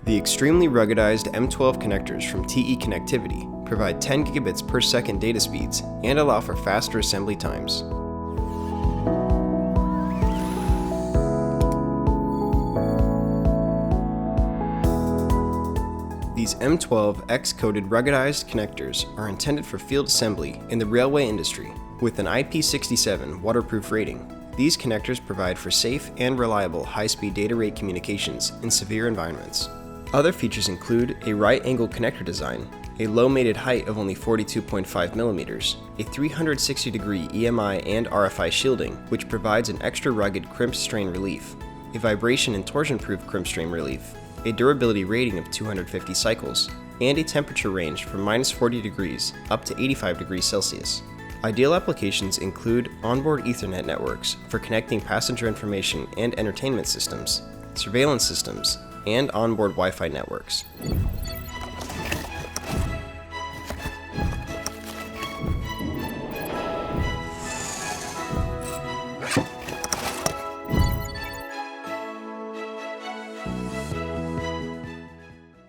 The extremely ruggedized M12 connectors from TE Connectivity provide 10 gigabits per second data speeds and allow for faster assembly times. These M12 X-Coded ruggedized connectors are intended for field assembly in the railway industry. With an IP67 waterproof rating, these connectors provide for safe and reliable high-speed data rate communications in severe environments. Other features include a right-angle connector design, a low mated height of only 42.5 millimeters, a 360-degree EMI and RFI shielding, which provides an extra rugged crimped strain relief, a vibration and torsion-proof crimped strain relief, a durability rating of 250 cycles, and a temperature range from -40 degrees up to 85 degrees Celsius. Ideal applications include onboard Ethernet networks for connecting passenger information and entertainment systems, surveillance systems, and onboard Wi-Fi networks.